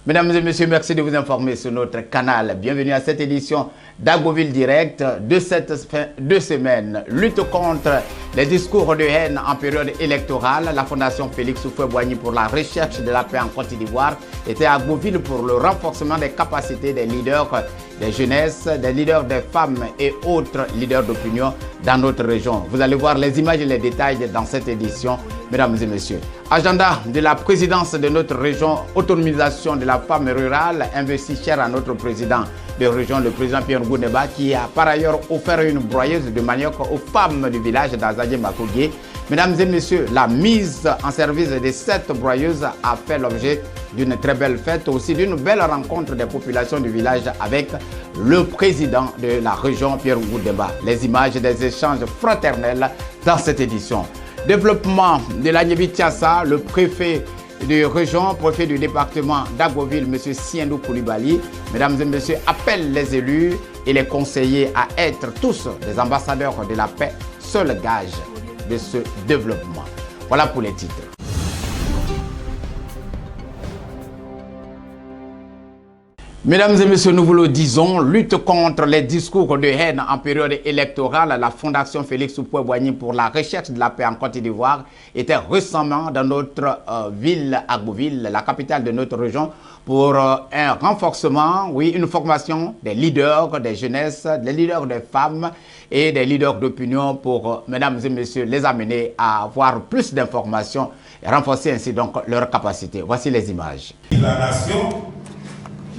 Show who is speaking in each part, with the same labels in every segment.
Speaker 1: Mesdames et messieurs, merci de vous informer sur notre canal. Bienvenue à cette édition d'Agboville Direct de cette semaine. Lutte contre les discours de haine en période électorale. La Fondation Félix Houphouët-Boigny pour la recherche de la paix en Côte d'Ivoire était à Agboville pour le renforcement des capacités des leaders des jeunesses, des leaders des femmes et autres leaders d'opinion dans notre région. Vous allez voir les images et les détails dans cette édition, mesdames et messieurs. Agenda de la présidence de notre région, autonomisation de la femme rurale, investi cher à notre président de région, le président Pierre Gouneba, qui a par ailleurs offert une broyeuse de manioc aux femmes du village d'Azadie-Makougué. Mesdames et messieurs, la mise en service de cette broyeuse a fait l'objet d'une très belle fête, aussi d'une belle rencontre des populations du village avec le président de la région, Pierre Gouneba. Les images des échanges fraternels dans cette édition. Développement de la Niébi-Tiassa, le préfet de région, préfet du département d'Agboville, M. Siendou Koulibaly, mesdames et messieurs, appelle les élus et les conseillers à être tous des ambassadeurs de la paix, seul gage de ce développement. Voilà pour les titres. Mesdames et messieurs, nous vous le disons, lutte contre les discours de haine en période électorale. La Fondation Félix Houphouët-Boigny pour la recherche de la paix en Côte d'Ivoire était récemment dans notre ville, Agboville, la capitale de notre région, pour un renforcement, oui, une formation des leaders, des jeunesses, des leaders des femmes et des leaders d'opinion pour, mesdames et messieurs, les amener à avoir plus d'informations et renforcer ainsi donc leurs capacités. Voici les images.
Speaker 2: La nation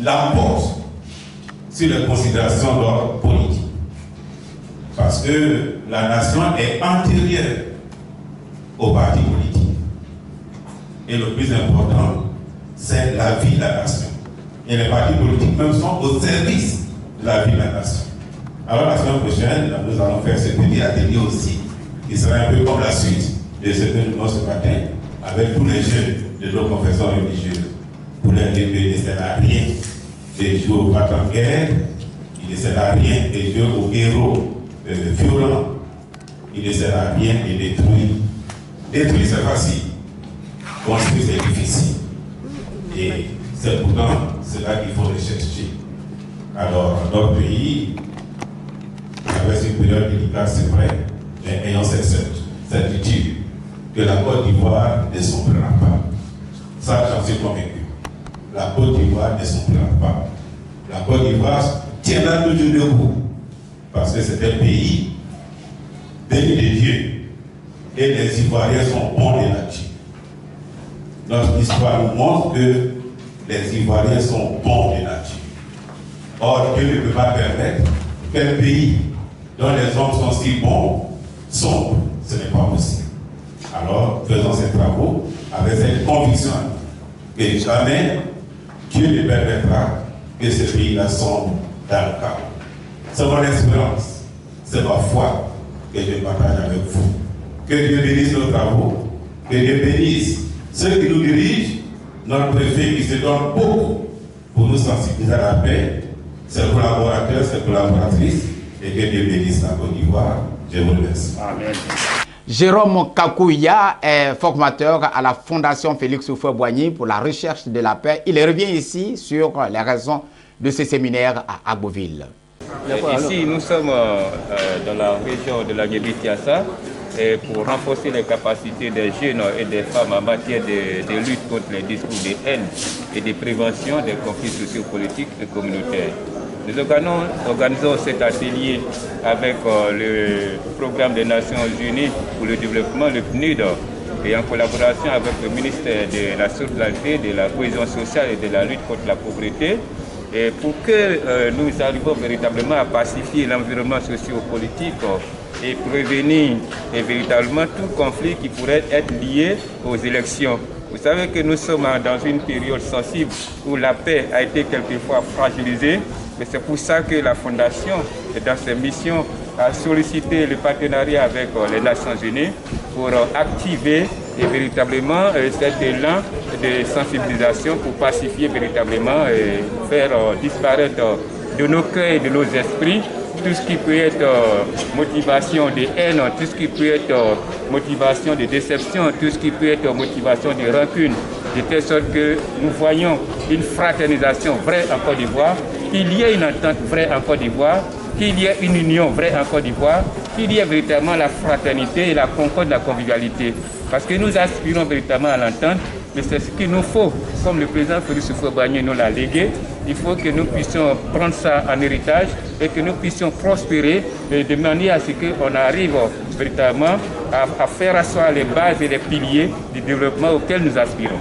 Speaker 2: l'impose sur les considérations d'ordre politique. Parce que la nation est antérieure aux partis politiques. Et le plus important, c'est la vie de la nation. Et les partis politiques même sont au service de la vie de la nation. Alors la semaine prochaine, nous allons faire ce petit atelier aussi, qui sera un peu comme la suite de ce que nous faisons ce matin, avec tous les jeunes de nos confessions religieuses. Pour leur dire qu'il ne sert à rien de jouer au battre en guerre, il ne sert à rien de jouer aux héros violents, il ne sert à rien de détruire. Détruire c'est facile, construire c'est difficile. Et c'est pourtant cela qu'il faut rechercher. Alors, dans notre pays, avec une période délicate, c'est vrai, mais ayons cette certitude que la Côte d'Ivoire ne sombrera pas. Ça, j'en suis convaincu. La Côte d'Ivoire ne sombrera pas. La Côte d'Ivoire tiendra toujours debout. Parce que c'est un pays béni de Dieu. Et les Ivoiriens sont bons de nature. Notre histoire nous montre que les Ivoiriens sont bons de nature. Or, Dieu ne peut pas permettre qu'un pays dont les hommes sont si bons sombre. Ce n'est pas possible. Alors, faisons ces travaux avec cette conviction que jamais Dieu ne permettra que ce pays-là sombre dans le chaos. C'est mon espérance, c'est ma foi que je partage avec vous. Que Dieu bénisse nos travaux, que Dieu bénisse ceux qui nous dirigent, notre préfet qui se donne beaucoup pour nous sensibiliser à la paix, ses collaborateurs, ses collaboratrices, et que Dieu bénisse la Côte d'Ivoire. Je vous remercie. Amen.
Speaker 1: Jérôme Kakouya est formateur à la Fondation Félix Houphouët-Boigny pour la recherche de la paix. Il revient ici sur les raisons de ce séminaire à Agboville.
Speaker 3: Ici, nous sommes dans la région de la Niébi-Tiassa pour renforcer les capacités des jeunes et des femmes en matière de lutte contre les discours de haine et de prévention des conflits sociopolitiques et communautaires. Nous organisons cet atelier avec le Programme des Nations Unies pour le développement, le PNUD, et en collaboration avec le ministère de la Solidarité, de la Cohésion sociale et de la lutte contre la pauvreté, et pour que nous arrivions véritablement à pacifier l'environnement socio-politique et prévenir véritablement tout conflit qui pourrait être lié aux élections. Vous savez que nous sommes dans une période sensible où la paix a été quelquefois fragilisée. Mais c'est pour ça que la Fondation, dans ses missions, a sollicité le partenariat avec les Nations Unies pour activer véritablement cet élan de sensibilisation pour pacifier véritablement et faire disparaître de nos cœurs et de nos esprits tout ce qui peut être motivation de haine, tout ce qui peut être motivation de déception, tout ce qui peut être motivation de rancune. de telle sorte que nous voyons une fraternisation vraie en Côte d'Ivoire, qu'il y ait une entente vraie en Côte d'Ivoire, qu'il y ait une union vraie en Côte d'Ivoire, qu'il y ait véritablement la fraternité et la concorde, la convivialité. Parce que nous aspirons véritablement à l'entente, mais c'est ce qu'il nous faut, comme le président Félix Houphouët-Boigny nous l'a légué. Il faut que nous puissions prendre ça en héritage et que nous puissions prospérer de manière à ce qu'on arrive véritablement à faire asseoir les bases et les piliers du développement auquel nous aspirons.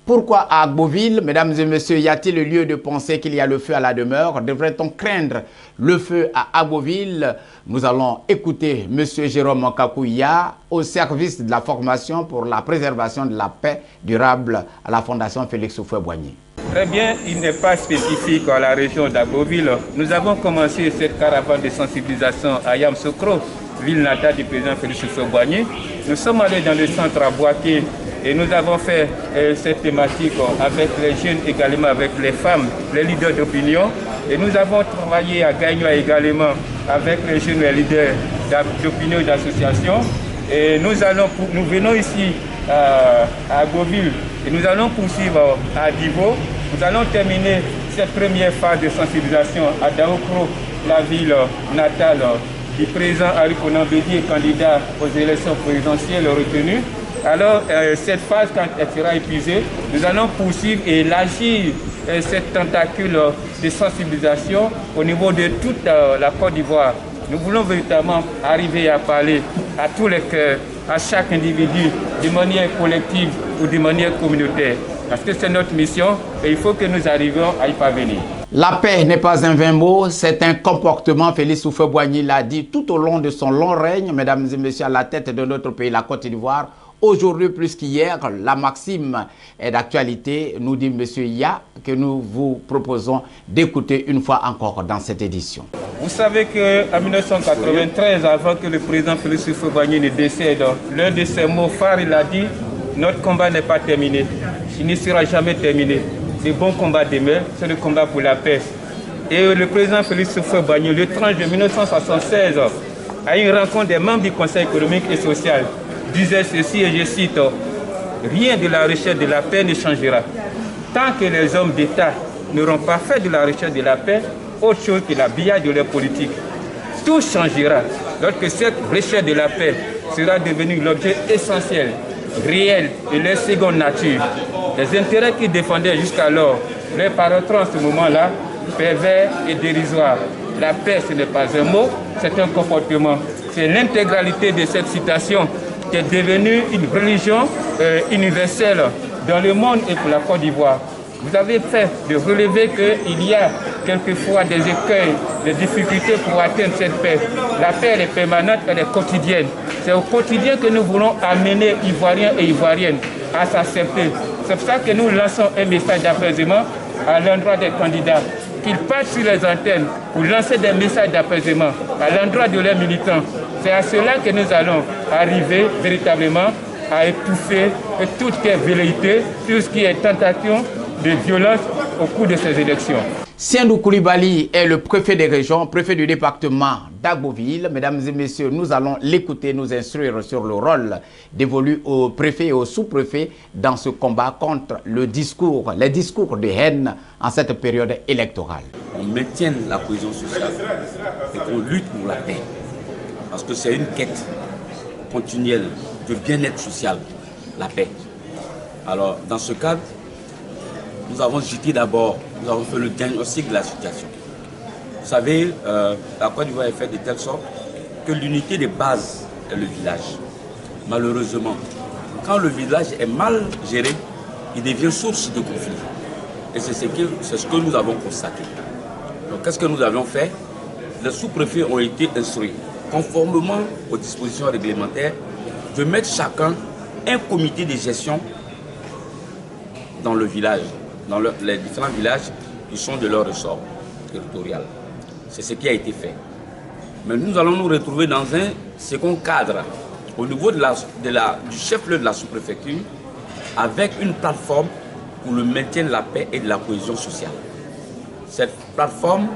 Speaker 1: Pourquoi à Agboville, mesdames et messieurs, y a-t-il lieu de penser qu'il y a le feu à la demeure? Devrait-on craindre le feu à Agboville? Nous allons écouter M. Jérôme Kakouya au service de la formation pour la préservation de la paix durable à la Fondation Félix Houphouët-Boigny.
Speaker 3: Très bien, il n'est pas spécifique à la région d'Agboville. Nous avons commencé cette caravane de sensibilisation à Yamoussoukro, ville natale du président Félix Houphouët-Boigny. Nous sommes allés dans le centre à Boaké et nous avons fait cette thématique avec les jeunes, également avec les femmes, les leaders d'opinion. Et nous avons travaillé à Gagnoa également avec les jeunes leaders d'opinion et d'association. Et nous venons ici à Agboville et nous allons poursuivre à Divo. Nous allons terminer cette première phase de sensibilisation à Daokro, la ville natale du président Henri Konan Bédié, candidat aux élections présidentielles retenues. Alors, cette phase, quand elle sera épuisée, nous allons poursuivre et élargir cette tentacule de sensibilisation au niveau de toute la Côte d'Ivoire. Nous voulons véritablement arriver à parler à tous les cœurs, à chaque individu, de manière collective ou de manière communautaire. Parce que c'est notre mission et il faut que nous arrivions à y parvenir.
Speaker 1: La paix n'est pas un vain mot, c'est un comportement. Félix Houphouët-Boigny l'a dit tout au long de son long règne, mesdames et messieurs, à la tête de notre pays, la Côte d'Ivoire. Aujourd'hui, plus qu'hier, la maxime est d'actualité, nous dit M. Ya, que nous vous proposons d'écouter une fois encore dans cette édition.
Speaker 3: Vous savez qu'en 1993, avant que le président Félix Houphouët-Boigny ne décède, l'un de ses mots phares, il a dit « Notre combat n'est pas terminé, il ne sera jamais terminé. Le bon combat demain, c'est le combat pour la paix. » Et le président Félix Houphouët-Boigny, le 30 juin 1976, à une rencontre des membres du Conseil économique et social, disait ceci, et je cite, « Rien de la recherche de la paix ne changera. Tant que les hommes d'État n'auront pas fait de la recherche de la paix autre chose que l'habillage de leur politique. Tout changera lorsque cette recherche de la paix sera devenue l'objet essentiel, réel de leur seconde nature. Les intérêts qu'ils défendaient jusqu'alors leur paraîtront en ce moment-là pervers et dérisoires. La paix, ce n'est pas un mot, c'est un comportement. C'est l'intégralité de cette citation qui est devenue une religion universelle dans le monde et pour la Côte d'Ivoire. Vous avez fait de relever qu'il y a quelquefois des écueils, des difficultés pour atteindre cette paix. La paix, elle est permanente, elle est quotidienne. C'est au quotidien que nous voulons amener Ivoiriens et Ivoiriennes à s'accepter. C'est pour ça que nous lançons un message d'apaisement à l'endroit des candidats, qu'ils passent sur les antennes pour lancer des messages d'apaisement à l'endroit de leurs militants. C'est à cela que nous allons arriver véritablement à étouffer toute velléité, tout ce qui est tentation de violence au cours de ces élections.
Speaker 1: Siendou Koulibaly est le préfet des régions, préfet du département d'Agboville. Mesdames et messieurs, nous allons l'écouter, nous instruire sur le rôle dévolu aux préfets et aux sous-préfets dans ce combat contre les discours de haine en cette période électorale.
Speaker 4: On maintienne la cohésion sociale et qu'on lutte pour la paix. Parce que c'est une quête continuelle de bien-être social, la paix. Alors, dans ce cadre, nous avons jeté d'abord, nous avons fait le diagnostic de la situation. Vous savez, la Côte d'Ivoire est faite de telle sorte que l'unité de base est le village. Malheureusement, quand le village est mal géré, il devient source de conflits. Et c'est ce que nous avons constaté. Donc, qu'est-ce que nous avons fait? Les sous-préfets ont été instruits, conformément aux dispositions réglementaires, de mettre chacun un comité de gestion dans le village, dans les différents villages qui sont de leur ressort territorial. C'est ce qui a été fait. Mais nous allons nous retrouver dans un second cadre, au niveau du chef-lieu de la sous-préfecture, avec une plateforme pour le maintien de la paix et de la cohésion sociale. Cette plateforme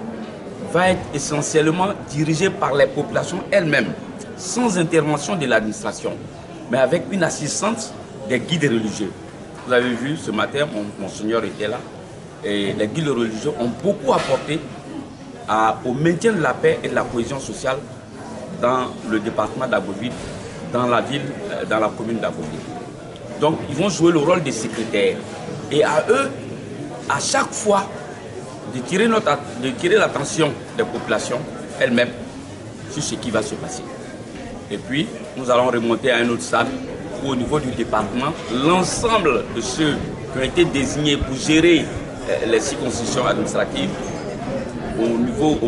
Speaker 4: va être essentiellement dirigée par les populations elles-mêmes, sans intervention de l'administration, mais avec une assistance des guides religieux. Vous avez vu, ce matin, Monseigneur était là. Et les guides religieux ont beaucoup apporté au maintien de la paix et de la cohésion sociale dans le département d'Agboville, dans la ville, dans la commune d'Agboville. Donc, ils vont jouer le rôle des secrétaires. Et à eux, à chaque fois, de tirer l'attention des populations elles-mêmes sur ce qui va se passer. Et puis, nous allons remonter à un autre stade où, au niveau du département, l'ensemble de ceux qui ont été désignés pour gérer les circonscriptions administratives au niveau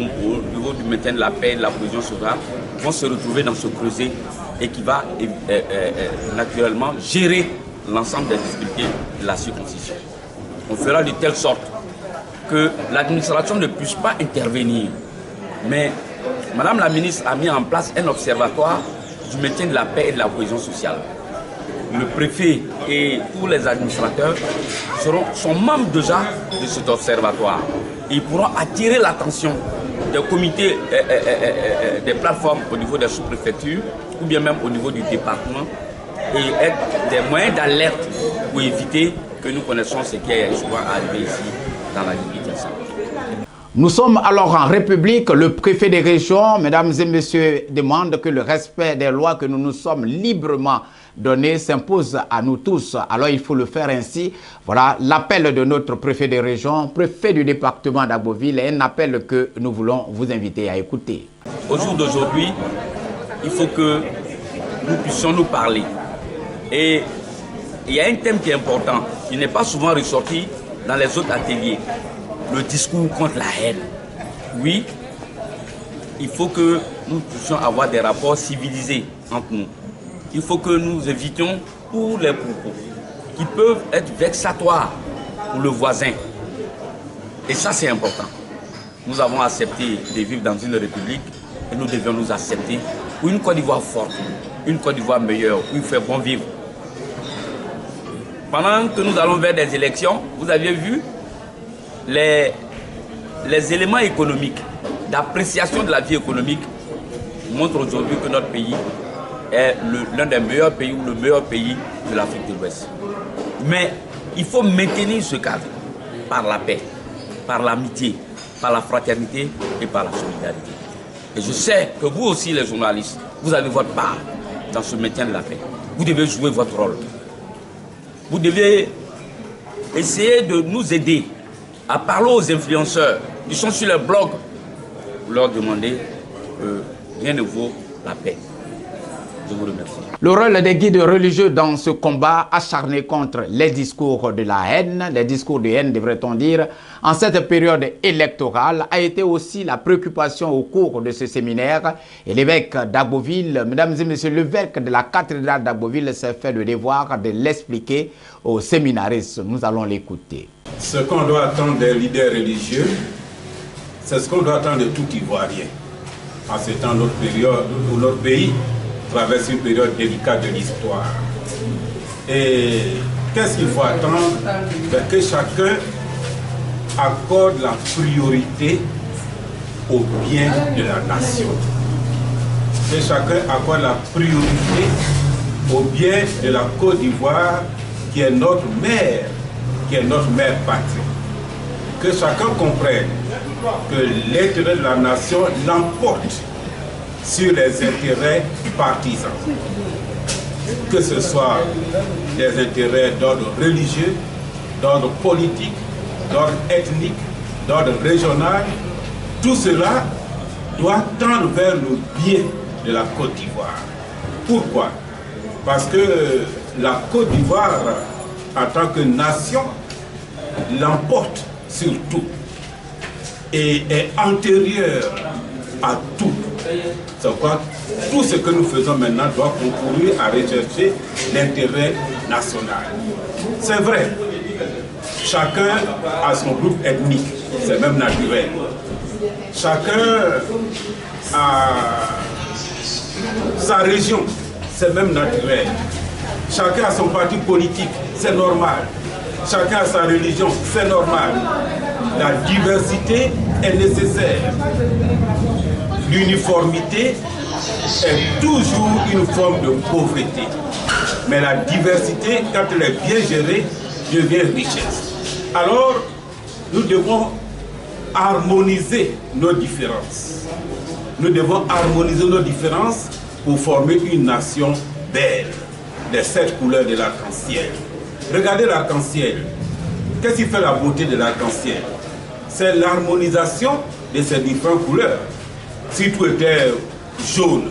Speaker 4: du maintien de la paix et de la cohésion sociale vont se retrouver dans ce creuset et qui va naturellement gérer l'ensemble des difficultés de la circoncision. On fera de telle sorte que l'administration ne puisse pas intervenir. Mais Madame la ministre a mis en place un observatoire du maintien de la paix et de la cohésion sociale. Le préfet et tous les administrateurs sont membres déjà de cet observatoire. Ils pourront attirer l'attention des comités, des plateformes au niveau des sous-préfectures ou bien même au niveau du département et être des moyens d'alerte pour éviter que nous connaissions ce qui est souvent arrivé ici dans la Guinée-Bissau.
Speaker 1: Nous sommes alors en République. Le préfet des régions, mesdames et messieurs, demande que le respect des lois que nous nous sommes librement données s'impose à nous tous. Alors il faut le faire ainsi. Voilà l'appel de notre préfet des régions, préfet du département d'Agboville, et un appel que nous voulons vous inviter à écouter.
Speaker 4: Au jour d'aujourd'hui, il faut que nous puissions nous parler. Et il y a un thème qui est important, qui n'est pas souvent ressorti dans les autres ateliers. Le discours contre la haine. Oui, il faut que nous puissions avoir des rapports civilisés entre nous. Il faut que nous évitions tous les propos qui peuvent être vexatoires pour le voisin. Et ça, c'est important. Nous avons accepté de vivre dans une république et nous devions nous accepter pour une Côte d'Ivoire forte, une Côte d'Ivoire meilleure, où il fait bon vivre. Pendant que nous allons vers des élections, vous aviez vu les éléments économiques, d'appréciation de la vie économique montrent aujourd'hui que notre pays est l'un des meilleurs pays ou le meilleur pays de l'Afrique de l'Ouest. Mais il faut maintenir ce cadre par la paix, par l'amitié, par la fraternité et par la solidarité. Et je sais que vous aussi, les journalistes, vous avez votre part dans ce maintien de la paix. Vous devez jouer votre rôle. Vous devez essayer de nous aider à parler aux influenceurs qui sont sur les blogs pour leur demander que rien ne vaut la paix. Je vous remercie.
Speaker 1: Le rôle des guides religieux dans ce combat acharné contre les discours de la haine, les discours de haine devrait-on dire, en cette période électorale a été aussi la préoccupation au cours de ce séminaire. Et l'évêque d'Agboville, mesdames et messieurs, l'évêque de la cathédrale d'Agboville s'est fait le devoir de l'expliquer aux séminaristes. Nous allons l'écouter.
Speaker 2: Ce qu'on doit attendre des leaders religieux, c'est ce qu'on doit attendre de tout Ivoirien. En ce temps, notre période, où notre pays traverse une période délicate de l'histoire. Et qu'est-ce qu'il faut attendre? Que chacun accorde la priorité au bien de la nation. Que chacun accorde la priorité au bien de la Côte d'Ivoire, qui est notre mère, patrie. Que chacun comprenne que l'intérêt de la nation l'emporte sur les intérêts partisans. Que ce soit des intérêts d'ordre religieux, d'ordre politique, d'ordre ethnique, d'ordre régional, tout cela doit tendre vers le bien de la Côte d'Ivoire. Pourquoi? Parce que la Côte d'Ivoire, en tant que nation, l'emporte sur tout et est antérieure à tout. C'est pourquoi tout ce que nous faisons maintenant doit concourir à rechercher l'intérêt national. C'est vrai, chacun a son groupe ethnique, c'est même naturel. Chacun a sa région, c'est même naturel. Chacun a son parti politique, c'est normal. Chacun a sa religion, c'est normal. La diversité est nécessaire. L'uniformité est toujours une forme de pauvreté. Mais la diversité, quand elle est bien gérée, devient richesse. Alors, nous devons harmoniser nos différences. Nous devons harmoniser nos différences pour former une nation belle, des 7 couleurs de l'arc-en-ciel. Regardez l'arc-en-ciel. Qu'est-ce qui fait la beauté de l'arc-en-ciel? C'est l'harmonisation de ces différentes couleurs. Si tout était jaune,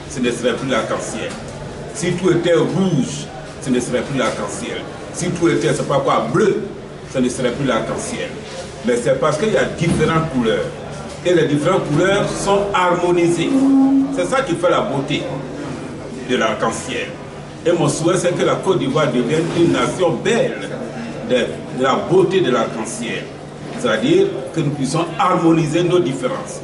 Speaker 2: ce ne serait plus l'arc-en-ciel. Si tout était rouge, ce ne serait plus l'arc-en-ciel. Si tout était, c'est pas quoi, bleu, ce ne serait plus l'arc-en-ciel. Mais c'est parce qu'il y a différentes couleurs. Et les différentes couleurs sont harmonisées. C'est ça qui fait la beauté de l'arc-en-ciel. Et mon souhait, c'est que la Côte d'Ivoire devienne une nation belle de la beauté de l'arc-en-ciel. C'est-à-dire que nous puissions harmoniser nos différences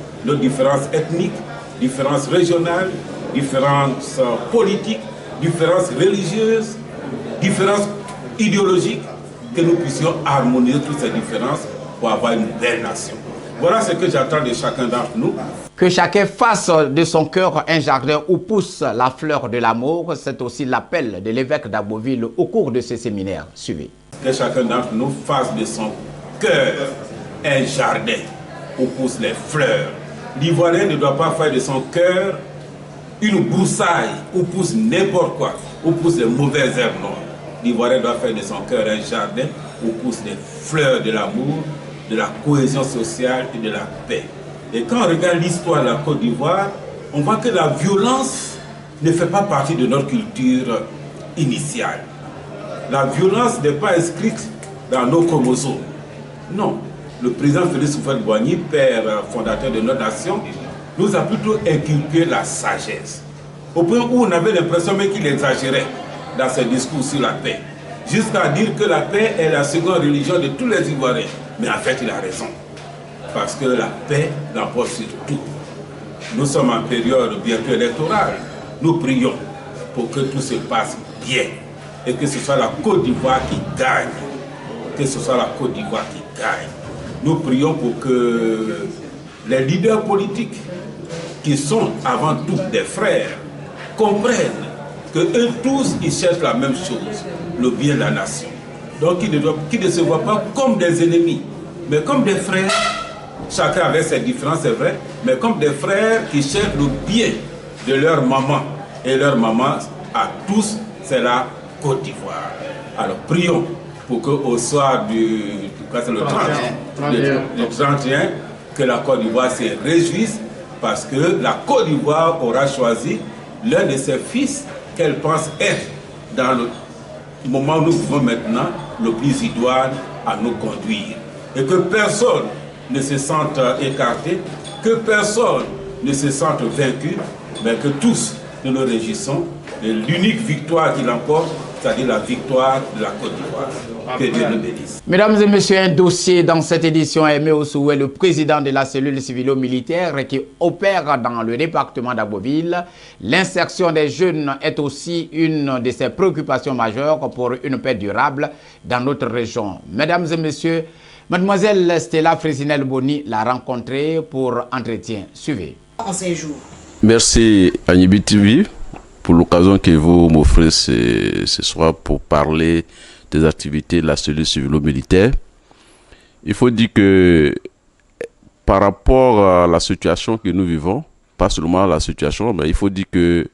Speaker 2: ethniques, différences régionales, différences politiques, différences religieuses, différences idéologiques, que nous puissions harmoniser toutes ces différences pour avoir une belle nation. Voilà ce que j'attends de chacun d'entre nous.
Speaker 1: Que chacun fasse de son cœur un jardin où pousse la fleur de l'amour, c'est aussi l'appel de l'évêque d'Agboville au cours de ce séminaire. Suivez.
Speaker 2: Que chacun d'entre nous fasse de son cœur un jardin où poussent les fleurs. L'Ivoirien ne doit pas faire de son cœur une broussaille où pousse n'importe quoi, où poussent les mauvaises herbes. Non. L'Ivoirien doit faire de son cœur un jardin où poussent les fleurs de l'amour, de la cohésion sociale et de la paix. Et quand on regarde l'histoire de la Côte d'Ivoire, on voit que la violence ne fait pas partie de notre culture initiale. La violence n'est pas inscrite dans nos chromosomes. Non. Le président Félix Houphouët-Boigny, père fondateur de notre nation, nous a plutôt inculqué la sagesse. Au point où on avait l'impression même qu'il exagérait dans ses discours sur la paix. Jusqu'à dire que la paix est la seconde religion de tous les Ivoiriens. Mais en fait, il a raison. Parce que la paix l'emporte sur tout. Nous sommes en période bientôt électorale. Nous prions pour que tout se passe bien. Et que ce soit la Côte d'Ivoire qui gagne. Que ce soit la Côte d'Ivoire qui gagne. Nous prions pour que les leaders politiques, qui sont avant tout des frères, comprennent que eux tous, ils cherchent la même chose, le bien de la nation. Donc qu'ils ne se voient pas comme des ennemis, mais comme des frères. Chacun avec ses différences, c'est vrai, mais comme des frères qui cherchent le bien de leur maman. Et leur maman, à tous, c'est la Côte d'Ivoire. Alors prions pour qu'au soir du 31, que la Côte d'Ivoire se réjouisse, parce que la Côte d'Ivoire aura choisi l'un de ses fils qu'elle pense être dans le moment où nous vivons maintenant le plus idoine à nous conduire. Et que personne ne se sente écarté, que personne ne se sente vaincu, mais que tous nous nous réjouissons de l'unique victoire qui l'emporte, c'est-à-dire la victoire de la Côte d'Ivoire. Que Dieu nous bénisse.
Speaker 1: Mesdames et messieurs, un dossier dans cette édition est Aimé Ossoué, le président de la cellule civilo-militaire qui opère dans le département d'Agboville. L'insertion des jeunes est aussi une de ses préoccupations majeures pour une paix durable dans notre région. Mesdames et messieurs, mademoiselle Stella Frésinel-Boni l'a rencontrée pour entretien. Suivez.
Speaker 5: En ces jours.
Speaker 6: Merci Agnibi TV pour l'occasion que vous m'offrez ce soir pour parler des activités de la cellule civilo-militaire. Il faut dire que par rapport à la situation que nous vivons, pas seulement la situation, mais il faut dire que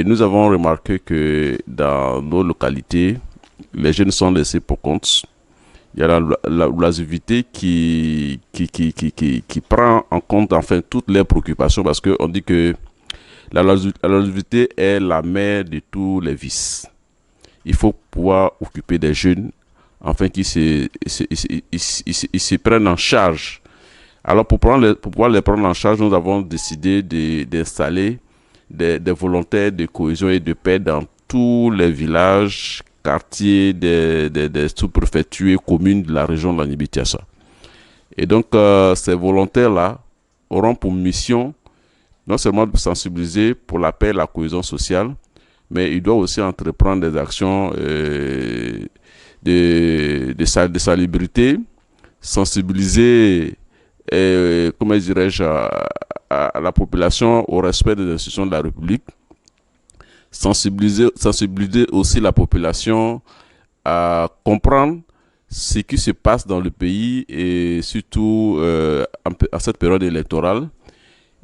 Speaker 6: nous avons remarqué que dans nos localités, les jeunes sont laissés pour compte. Il y a l'oisiveté qui prend en compte enfin toutes les préoccupations, parce qu'on dit que l'oisiveté est la mère de tous les vices. Il faut pouvoir occuper des jeunes afin qu'ils se prennent en charge. Alors pour pouvoir les prendre en charge, nous avons décidé d'installer des volontaires de cohésion et de paix dans tous les villages, quartiers, des sous-préfectures et communes de la région de l'Agnibi-Tiassa. Et donc ces volontaires-là auront pour mission non seulement de sensibiliser pour la paix et la cohésion sociale, mais ils doivent aussi entreprendre des actions de salubrité, sensibiliser, comment dirais-je, à la population au respect des institutions de la République, sensibiliser aussi la population à comprendre ce qui se passe dans le pays et surtout à cette période électorale.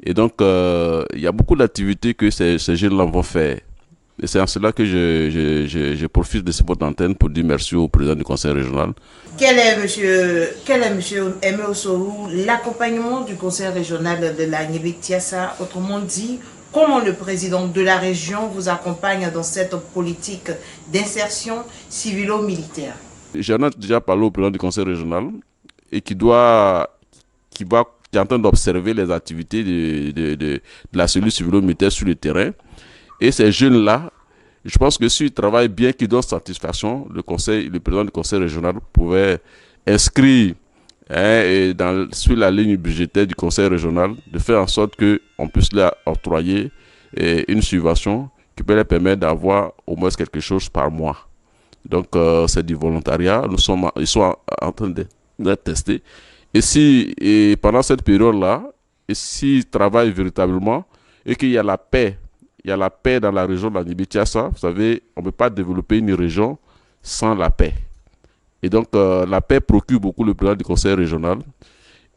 Speaker 6: Et donc, il y a beaucoup d'activités que ces jeunes-là vont faire. Et c'est en cela que je profite de ce mot d'antenne pour dire merci au président du conseil régional.
Speaker 5: Quel est, monsieur Aimé Ossourou, l'accompagnement du conseil régional de la Niébé-Tiassa? Autrement dit, comment le président de la région vous accompagne dans cette politique d'insertion civilo-militaire? J'en
Speaker 6: ai déjà parlé au président du conseil régional et qui est en train d'observer les activités de la cellule civilo-militaire sur le terrain. Et ces jeunes-là, je pense que s'ils travaillent bien, qu'ils donnent satisfaction, le président du conseil régional pouvait inscrire sur la ligne budgétaire du conseil régional, de faire en sorte qu'on puisse leur octroyer une subvention qui peut leur permettre d'avoir au moins quelque chose par mois. Donc, c'est du volontariat. Ils sont en train d'être testés. Et pendant cette période-là, s'ils travaillent véritablement et qu'il y a la paix, dans la région de la Niébé-Tiassa, vous savez, on ne peut pas développer une région sans la paix. Et donc, la paix procure beaucoup le président du conseil régional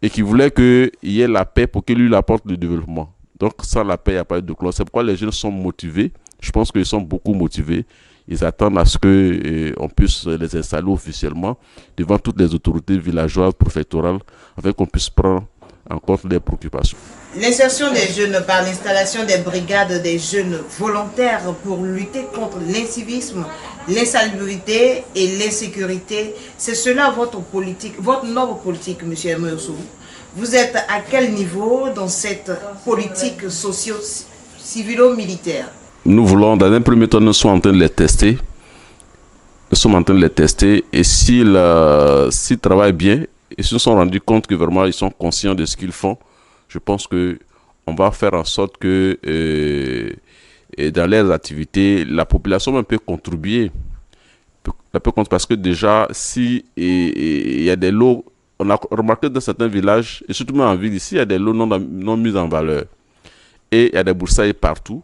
Speaker 6: et qui voulait qu'il y ait la paix pour qu'il lui apporte le développement. Donc, sans la paix, il n'y a pas de développement. C'est pourquoi les jeunes sont motivés. Je pense qu'ils sont beaucoup motivés. Ils attendent à ce qu'on puisse les installer officiellement devant toutes les autorités villageoises, préfectorales, afin qu'on puisse prendre en compte leurs préoccupations.
Speaker 5: L'insertion des jeunes par l'installation des brigades des jeunes volontaires pour lutter contre l'incivisme, l'insalubrité et l'insécurité, c'est cela votre noble politique, M. Aimé Ossourou. Vous êtes à quel niveau dans cette politique civilo-militaire?
Speaker 6: Nous voulons, dans un premier temps, nous sommes en train de les tester. Et s'ils travaillent bien, et se sont rendus compte que vraiment ils sont conscients de ce qu'ils font, je pense qu'on va faire en sorte que dans leurs activités, la population peut contribuer. Parce que déjà, si il y a des lots, on a remarqué dans certains villages, et surtout en ville ici, il y a des lots non mis en valeur. Et il y a des broussailles partout.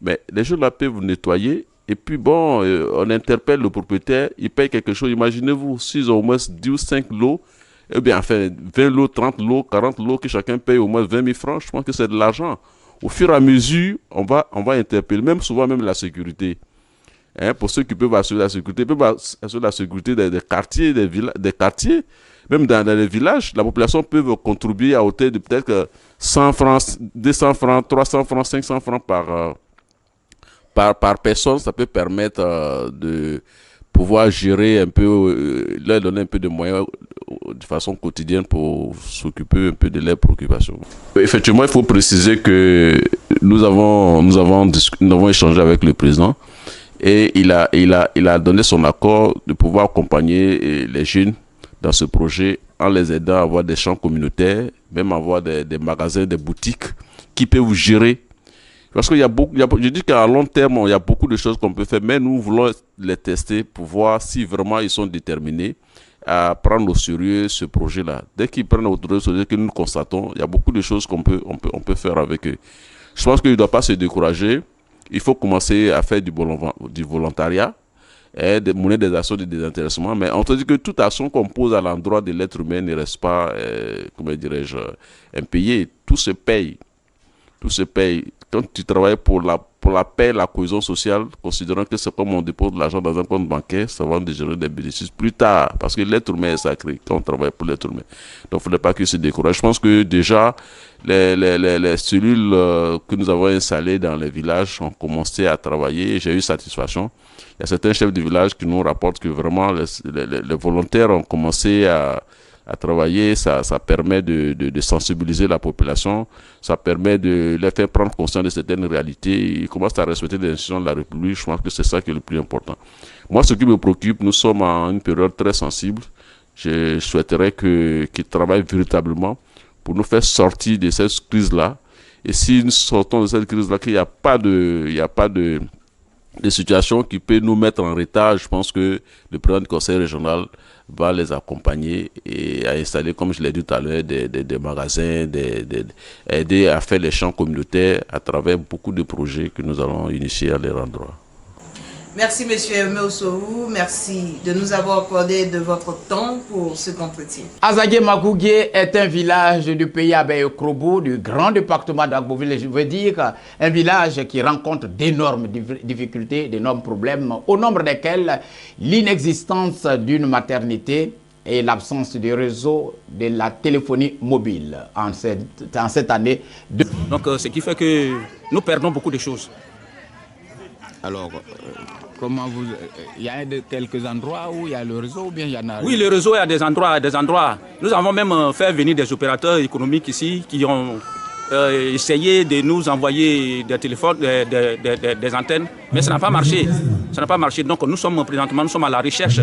Speaker 6: Mais les gens là peuvent nettoyer. Et puis bon, on interpelle le propriétaire, il paye quelque chose. Imaginez-vous, s'ils ont au moins 10 ou 5 lots, eh bien, enfin, 20 lots, 30 lots, 40 lots, que chacun paye au moins 20 000 francs, je pense que c'est de l'argent. Au fur et à mesure, on va interpeller, même souvent même la sécurité. Pour ceux qui peuvent assurer la sécurité, ils peuvent assurer la sécurité des quartiers, des quartiers, même dans les villages. La population peut contribuer à hauteur de peut-être 100 francs, 200 francs, 300 francs, 500 francs par personne. Ça peut permettre de pouvoir gérer un peu, leur donner un peu de moyens de façon quotidienne pour s'occuper un peu de leurs préoccupations. Effectivement, il faut préciser que nous avons échangé avec le président et il a donné son accord de pouvoir accompagner les jeunes dans ce projet en les aidant à avoir des champs communautaires, même avoir des magasins, des boutiques qui peuvent gérer. Parce qu'il y a beaucoup, je dis qu'à long terme, il y a beaucoup de choses qu'on peut faire, mais nous voulons les tester pour voir si vraiment ils sont déterminés à prendre au sérieux ce projet-là. Dès qu'ils prennent au sérieux, que nous constatons, il y a beaucoup de choses qu'on peut faire avec eux. Je pense qu'ils ne doivent pas se décourager. Il faut commencer à faire du volontariat, mener des actions de désintéressement. Mais on te dit que toute action qu'on pose à l'endroit de l'être humain ne reste pas, impayée. Tout se paye. Quand tu travailles pour la paix, la cohésion sociale, considérant que c'est comme on dépose de l'argent dans un compte bancaire, ça va générer des bénéfices plus tard, parce que l'être humain est sacré quand on travaille pour l'être humain. Donc, il ne faudrait pas qu'il se décourage. Je pense que déjà, les cellules que nous avons installées dans les villages ont commencé à travailler et j'ai eu satisfaction. Il y a certains chefs de village qui nous rapportent que vraiment les volontaires ont commencé à travailler, ça permet de sensibiliser la population, ça permet de les faire prendre conscience de certaines réalités. Ils commencent à respecter les institutions de la République. Je pense que c'est ça qui est le plus important. Moi, ce qui me préoccupe, nous sommes en une période très sensible. Je souhaiterais qu'ils travaillent véritablement pour nous faire sortir de cette crise-là. Et si nous sortons de cette crise-là, qu'il n'y a pas de situation qui peut nous mettre en retard, je pense que le président du conseil régional va les accompagner et à installer, comme je l'ai dit tout à l'heure, des magasins, aider à faire les champs communautaires à travers beaucoup de projets que nous allons initier à leur endroit.
Speaker 5: Merci Monsieur Meoussourou, merci de nous avoir accordé de votre temps pour ce entretien.
Speaker 1: Azagé Makougé est un village du pays Abeille-Krobo, du grand département d'Agboville. Je veux dire un village qui rencontre d'énormes difficultés, d'énormes problèmes, au nombre desquels l'inexistence d'une maternité et l'absence du réseau de la téléphonie mobile en cette année.
Speaker 7: Donc ce qui fait que nous perdons beaucoup de choses.
Speaker 8: Alors, comment vous... Il y a quelques endroits où il y a le réseau ou bien il y en a...
Speaker 7: Oui, le réseau, il y a des endroits. Nous avons même fait venir des opérateurs économiques ici qui ont essayé de nous envoyer des téléphones, des antennes, mais ça n'a pas marché. Ça n'a pas marché. Donc nous sommes présentement à la recherche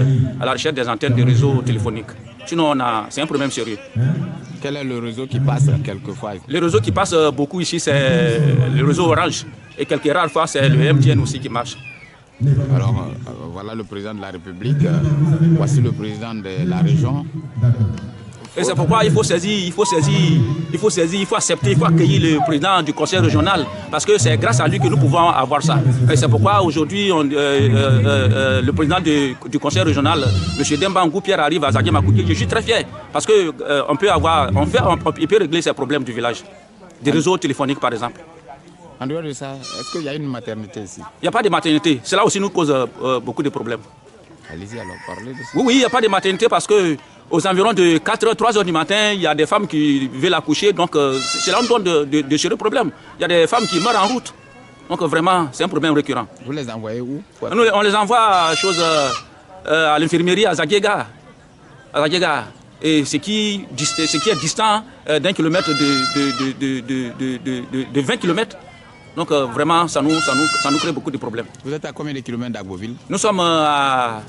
Speaker 7: des antennes de réseau téléphonique. Sinon, c'est un problème sérieux.
Speaker 8: Quel est le réseau qui passe quelquefois?
Speaker 7: Le réseau qui passe beaucoup ici, c'est le réseau Orange. Et quelques rares fois, c'est le MTN aussi qui marche.
Speaker 8: Alors, voilà le président de la République, voici le président de la région.
Speaker 7: Et c'est pourquoi il faut accepter, il faut accueillir le président du conseil régional, parce que c'est grâce à lui que nous pouvons avoir ça. Et c'est pourquoi aujourd'hui, le président du conseil régional, M. Dembangou Pierre, arrive à Azagé Makougé. Je suis très fier, parce qu'il peut régler ces problèmes du village, des réseaux téléphoniques par exemple.
Speaker 8: En dehors de ça, est-ce qu'il y a une maternité ici?
Speaker 7: Il n'y a pas de maternité. Cela aussi nous cause beaucoup de problèmes.
Speaker 8: Allez-y alors, parlez de ça.
Speaker 7: Oui, il n'y a pas de maternité parce que aux environs de 4h, 3h du matin, il y a des femmes qui veulent accoucher. Donc c'est là où on donne de sérieux problèmes. Il y a des femmes qui meurent en route. Donc vraiment, c'est un problème récurrent.
Speaker 8: Vous les envoyez où?
Speaker 7: Nous, on les envoie à l'infirmerie à Zagéga. Et ce qui est distant d'un kilomètre de 20 km. Donc vraiment, ça nous crée beaucoup de problèmes.
Speaker 8: Vous êtes à combien de kilomètres d'Agboville?
Speaker 7: Nous sommes à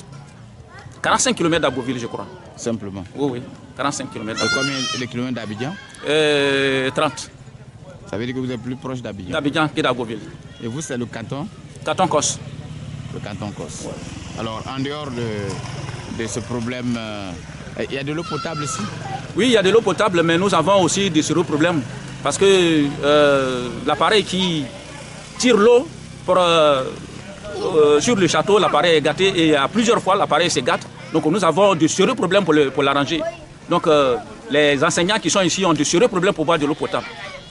Speaker 7: 45 km d'Agboville, je crois.
Speaker 8: Simplement?
Speaker 7: Oui, 45 km.
Speaker 8: Et combien de kilomètres d'Abidjan?
Speaker 7: 30.
Speaker 8: Ça veut dire que vous êtes plus proche d'Abidjan?
Speaker 7: D'Abidjan que d'Agboville.
Speaker 8: Et vous, c'est le canton?
Speaker 7: Canton Kos.
Speaker 8: Le canton Kos. Ouais. Alors, en dehors de ce problème, il y a de l'eau potable ici?
Speaker 7: Oui, il y a de l'eau potable, mais nous avons aussi de sérieux problèmes. Parce que l'appareil qui tire l'eau sur le château, l'appareil est gâté et à plusieurs fois l'appareil se gâte. Donc nous avons de sérieux problèmes pour l'arranger. Donc les enseignants qui sont ici ont de sérieux problèmes pour boire de l'eau potable.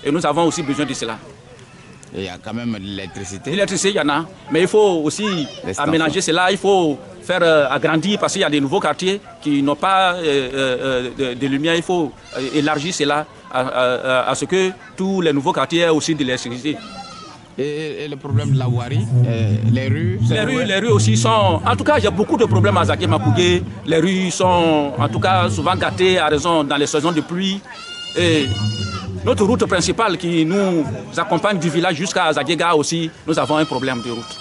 Speaker 7: Et nous avons aussi besoin de cela.
Speaker 8: Et il y a quand même l'électricité?
Speaker 7: L'électricité, il y en a. Mais il faut aussi aménager cela. Il faut faire agrandir parce qu'il y a des nouveaux quartiers qui n'ont pas de lumière. Il faut élargir cela à ce que tous les nouveaux quartiers aient aussi de l'électricité.
Speaker 8: Et le problème de la voirie, les rues?
Speaker 7: Les rues aussi sont... En tout cas, il y a beaucoup de problèmes à Azagé Makougé. Les rues sont en tout cas souvent gâtées à raison dans les saisons de pluie. Et notre route principale qui nous accompagne du village jusqu'à Azagéga aussi, nous avons un problème de route.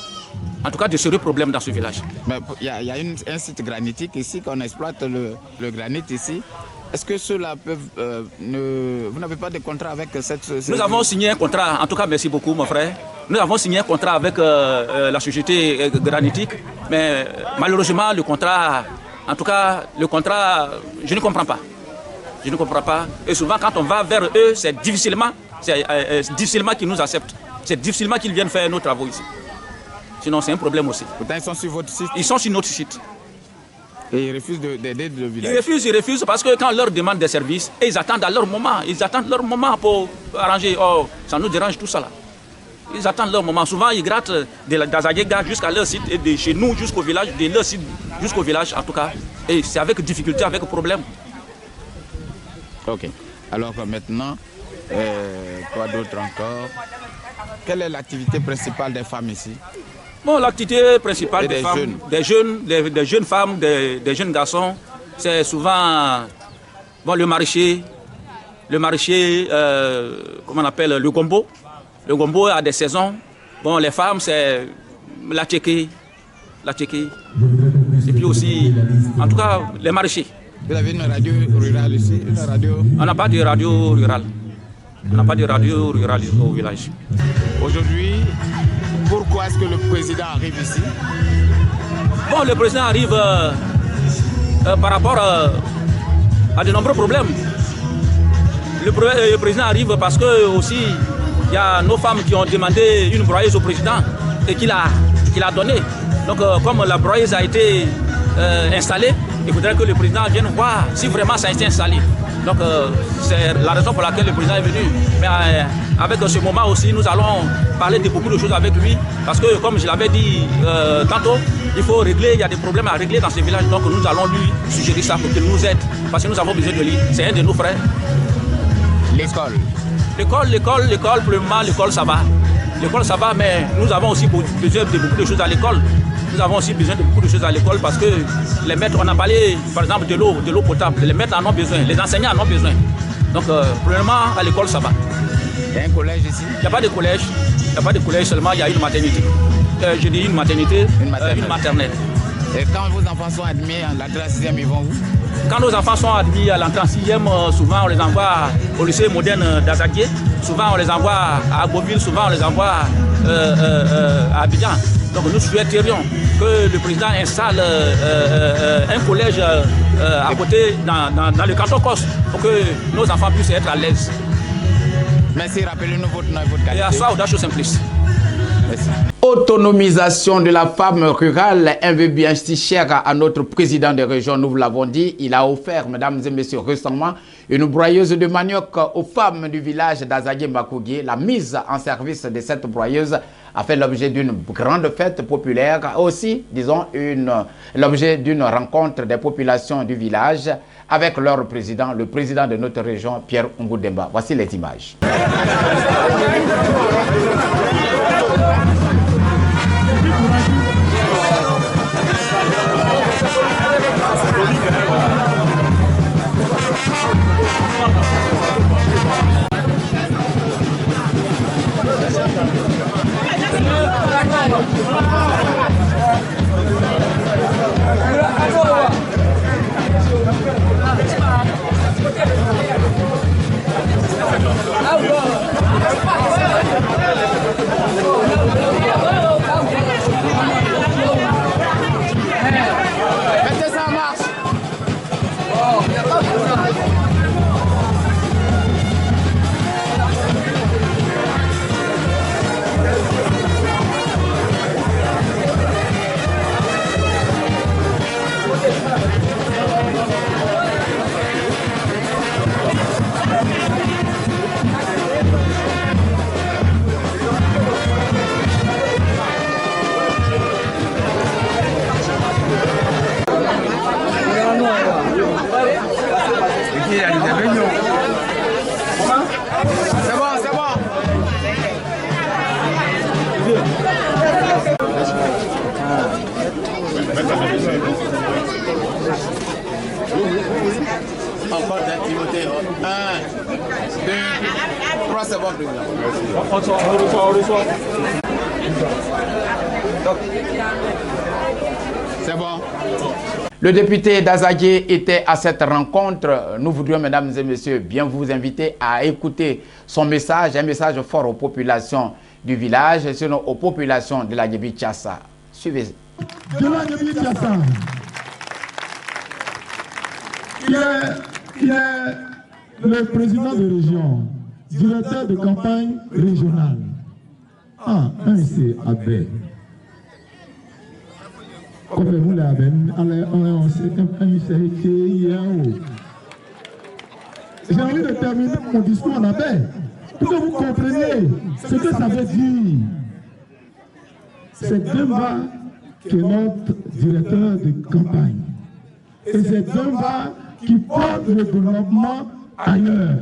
Speaker 7: En tout cas, de sérieux problèmes dans ce village.
Speaker 8: Mais il y a un site granitique ici, qu'on exploite le granit ici. Est-ce que ceux-là peuvent... Vous n'avez pas de contrat avec cette société?
Speaker 7: Nous avons signé un contrat, en tout cas merci beaucoup mon frère. Nous avons signé un contrat avec la société granitique, mais malheureusement le contrat, je ne comprends pas. Je ne comprends pas. Et souvent quand on va vers eux, c'est difficilement qu'ils nous acceptent. C'est difficilement qu'ils viennent faire nos travaux ici. Sinon c'est un problème aussi.
Speaker 8: Pourtant ils sont sur votre site?
Speaker 7: Ils sont sur notre site.
Speaker 8: Et ils refusent d'aider le village?
Speaker 7: Ils refusent parce que quand on leur demande des services, ils attendent leur moment pour arranger. Oh, ça nous dérange tout ça là. Ils attendent leur moment. Souvent, ils grattent d'Azagéga jusqu'à leur site et de chez nous jusqu'au village, de leur site jusqu'au village en tout cas. Et c'est avec difficulté, avec problème.
Speaker 8: Ok. Alors maintenant, quoi d'autre encore? Quelle est l'activité principale des femmes ici?
Speaker 7: Bon, l'activité principale des femmes,
Speaker 8: jeunes.
Speaker 7: des jeunes femmes, des jeunes garçons, c'est souvent le maraîcher, comment on appelle, le gombo. Le gombo a des saisons. Bon, les femmes, c'est la tchéké. Et puis aussi, en tout cas, les maraîchers.
Speaker 8: Vous avez une radio rurale ici?
Speaker 7: On n'a pas de radio rurale. Au village.
Speaker 8: Aujourd'hui, pourquoi est-ce que le président arrive ici?
Speaker 7: Bon, le président arrive par rapport à de nombreux problèmes. Le président arrive parce que aussi il y a nos femmes qui ont demandé une broyeuse au président et qu'il a donné. Donc comme la broyeuse a été installée, il faudrait que le président vienne voir si vraiment ça a été installé. Donc c'est la raison pour laquelle le président est venu. Mais avec ce moment aussi, nous allons parler de beaucoup de choses avec lui. Parce que comme je l'avais dit tantôt, il faut régler, il y a des problèmes à régler dans ces villages. Donc nous allons lui suggérer ça pour qu'il nous aide. Parce que nous avons besoin de lui. C'est un de nos frères.
Speaker 8: L'école.
Speaker 7: L'école, pour le moment, l'école ça va. L'école ça va, mais nous avons aussi besoin de beaucoup de choses à l'école. Nous avons aussi besoin de beaucoup de choses à l'école parce que les maîtres, on a parlé par exemple de l'eau potable. Les maîtres en ont besoin, les enseignants en ont besoin. Donc, premièrement, à l'école, ça va.
Speaker 8: Il y a un collège ici?
Speaker 7: Il n'y a pas de collège. Il n'y a pas de collège, seulement il y a une maternité. Je dis une maternité, une maternelle.
Speaker 8: Et quand vos enfants sont admis à l'entrée en 6e, ils vont où?
Speaker 7: Quand nos enfants sont admis à l'entrée en 6e, souvent on les envoie au lycée moderne d'Azaguié. Souvent on les envoie à Agboville, souvent on les envoie à Abidjan. Donc nous souhaiterions que le président installe un collège à côté dans le canton Corse pour que nos enfants puissent être à l'aise.
Speaker 8: Merci, rappelez-nous votre nom et votre qualité.
Speaker 7: Et à soi, Audacio Simplice.
Speaker 8: Merci.
Speaker 1: Autonomisation de la femme rurale, un vœu bien si cher à notre président de région, nous vous l'avons dit. Il a offert, mesdames et messieurs, récemment, une broyeuse de manioc aux femmes du village d'Azaguié-Makougué. La mise en service de cette broyeuse a fait l'objet d'une grande fête populaire, aussi, disons, l'objet d'une rencontre des populations du village avec leur président, le président de notre région, Pierre Ngoudemba. Voici les images.
Speaker 8: Encore d'intimité. 1, 2, 3 secondes, président. On reçoit. C'est bon.
Speaker 1: Le député d'Azaguié était à cette rencontre. Nous voudrions, mesdames et messieurs, bien vous inviter à écouter son message, un message fort aux populations du village, sinon aux populations de la Guébi-Tchassa. Suivez.
Speaker 9: De la Guébi-Tchassa, il est le président de région, directeur de campagne régionale. Ah, c'est Abel. J'ai envie de terminer mon discours en Abel pour que vous compreniez ce que ça veut dire. C'est Demba qui est notre directeur de campagne. Et c'est Demba qui porte le développement ailleurs.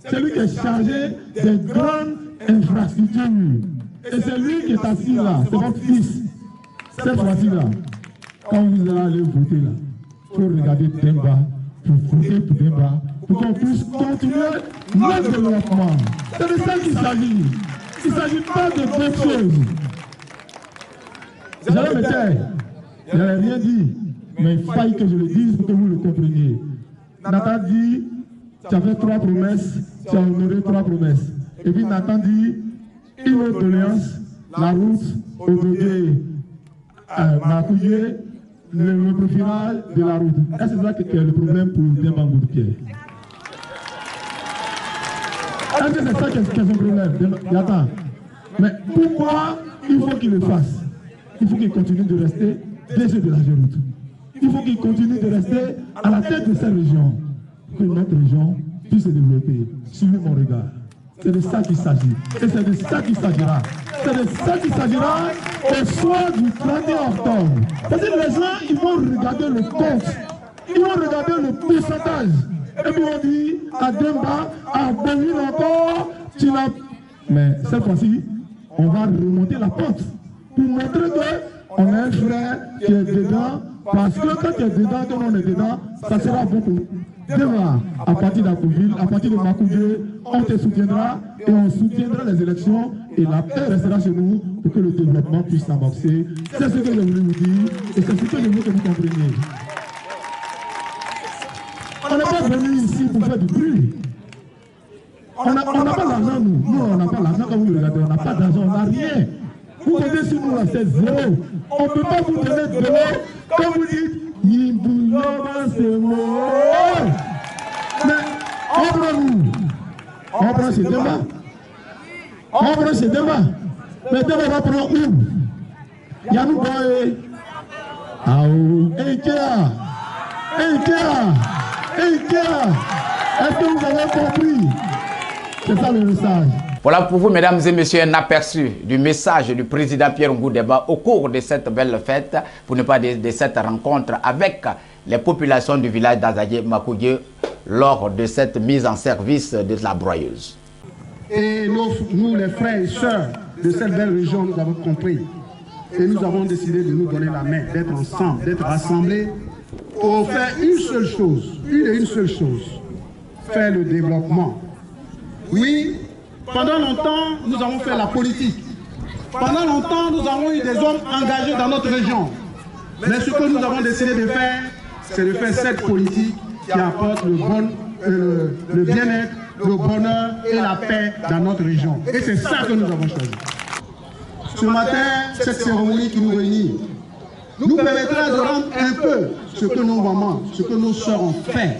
Speaker 9: C'est lui qui est chargé des grandes infrastructures. Et c'est lui qui est assis là, c'est votre fils. Cette fois-ci-là, quand vous allez aller voter là, il faut regarder Demba, pour voter pour Demba, pour qu'on puisse continuer notre développement. C'est de ça qu'il s'agit. Il ne s'agit pas de d'autres choses. J'allais me taire, je n'avais rien dit, mais il faille que je le dise pour que vous le compreniez. Nathan dit, tu as fait 3 promesses, tu as honoré 3 promesses. Et puis Nathan dit, une autre doléance, la route au Dogué, Makougué, le profilage de la route. Est-ce que c'est ça qui est le problème pour Demba Ngoudou-Pierre? Est-ce que c'est ça qui est son problème? Attends. Mais pourquoi il faut qu'il le fasse? il faut qu'il continue de rester DG de la Géroute. Il faut qu'il continue de rester à la tête de cette région, pour que notre région puisse se développer. Suivez mon regard. C'est de ça qu'il s'agit. Et c'est de ça qu'il s'agira. C'est de ça qu'il s'agira au soir du 31 octobre. Parce que les gens, ils vont regarder le compte. Ils vont regarder le pourcentage. Et puis on dit, à Demba, à Boville encore, tu n'as... Mais cette fois-ci, on va remonter la porte pour montrer qu'on a un frère qui est dedans. Parce que quand tu es dedans, quand on est dedans, ça sera bon pour nous. Demain, à partir d'Akouville, à partir de Makoudé, on te soutiendra et on soutiendra les élections et la paix restera chez nous pour que le développement puisse s'amorcer. C'est ce que je voulais vous dire et c'est ce que je veux que vous compreniez. On n'est pas venu ici pour faire du bruit. On n'a pas l'argent, nous. Nous, on n'a pas l'argent quand vous regardez. On n'a pas d'argent, on n'a rien. Vous venez sur nous, là, c'est zéro. On ne peut pas vous donner de l'eau quand vous dites c'est mort. Mais on prend nous. On prend ces débats. On prend ces débats. Mais demain, on va prendre où? Yannou Boye. Aou. Ikea. Est-ce que vous avez compris? C'est ça le message.
Speaker 1: Voilà pour vous, mesdames et messieurs, un aperçu du message du président Pierre Ngudeba au cours de cette belle fête, pour ne pas dire de cette rencontre avec les populations du village d'Azadie Makoudé lors de cette mise en service de la broyeuse.
Speaker 10: Et nous, les frères et sœurs de cette belle région, nous avons compris. Et nous avons décidé de nous donner la main, d'être ensemble, d'être rassemblés pour faire une seule chose, faire le développement. Oui, pendant longtemps, nous avons fait la politique. Pendant longtemps, nous avons eu des hommes engagés dans notre région. Mais ce que nous avons décidé de faire, c'est de faire cette politique qui apporte le bien-être, le bonheur et la paix dans notre région. Et c'est ça que nous avons choisi. Ce matin, cette cérémonie qui nous réunit nous permettra de rendre un peu ce que nos mamans, ce que nos sœurs ont fait.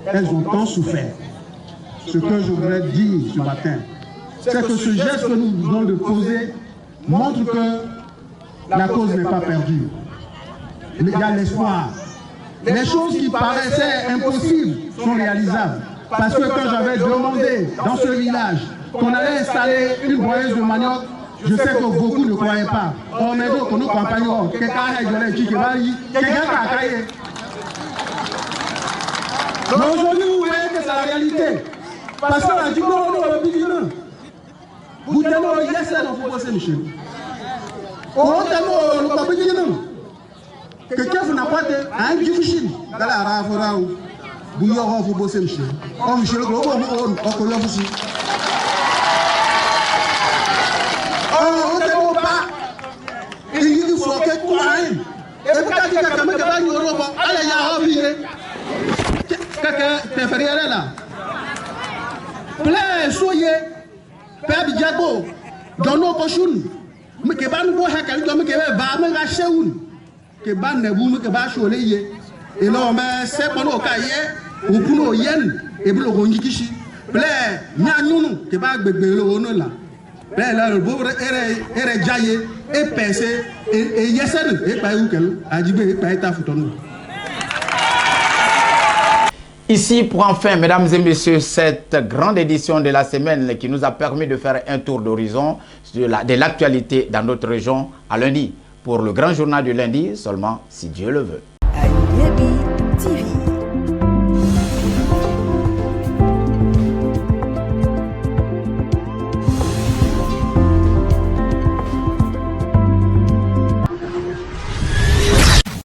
Speaker 10: Elles ont tant souffert. Ce que je voudrais dire ce matin, c'est que ce geste que nous venons de poser montre que la cause n'est pas perdue. Il y a l'espoir. Les choses qui paraissaient impossibles sont réalisables. Parce que quand j'avais demandé dans ce village qu'on allait installer une broyeuse de manioc, je sais que beaucoup ne croyaient pas. Oh, mais donc, nos compagnons, quelqu'un a dit que mais aujourd'hui, vous voyez que c'est la réalité. Parce que la Djigo, on est au Bidina. Vous tenez au Yessa dans le football, Michel. On est au Bidina. Quelqu'un n'a pas de un difficile. Dans la Rafora, vous y aurez au football, Michel. Oh, Michel, on connaît aussi. On est au bas. Il faut que tout aille. Et vous avez dit que quand même, il y a une Europe. Allez, il y a un billet. Qu'est-ce que tu là? Plein soyez, Père Bidjago, dans nos cochons, mais que ban bo hakali do me que ba me ga sheun que ban ne bu me que ba chole ye et non mais c'est pas no kaye ou puno yen et bu lo ngi kishi plein nya nyunu que ba gbegbe lo no la plein là le beau ere jaye et penser et yesen et pa u kel ajibe et pa ta futono.
Speaker 1: Ici, pour enfin, mesdames et messieurs, cette grande édition de la semaine qui nous a permis de faire un tour d'horizon de l'actualité dans notre région à lundi. Pour le grand journal du lundi, seulement si Dieu le veut.
Speaker 11: Yébi TV.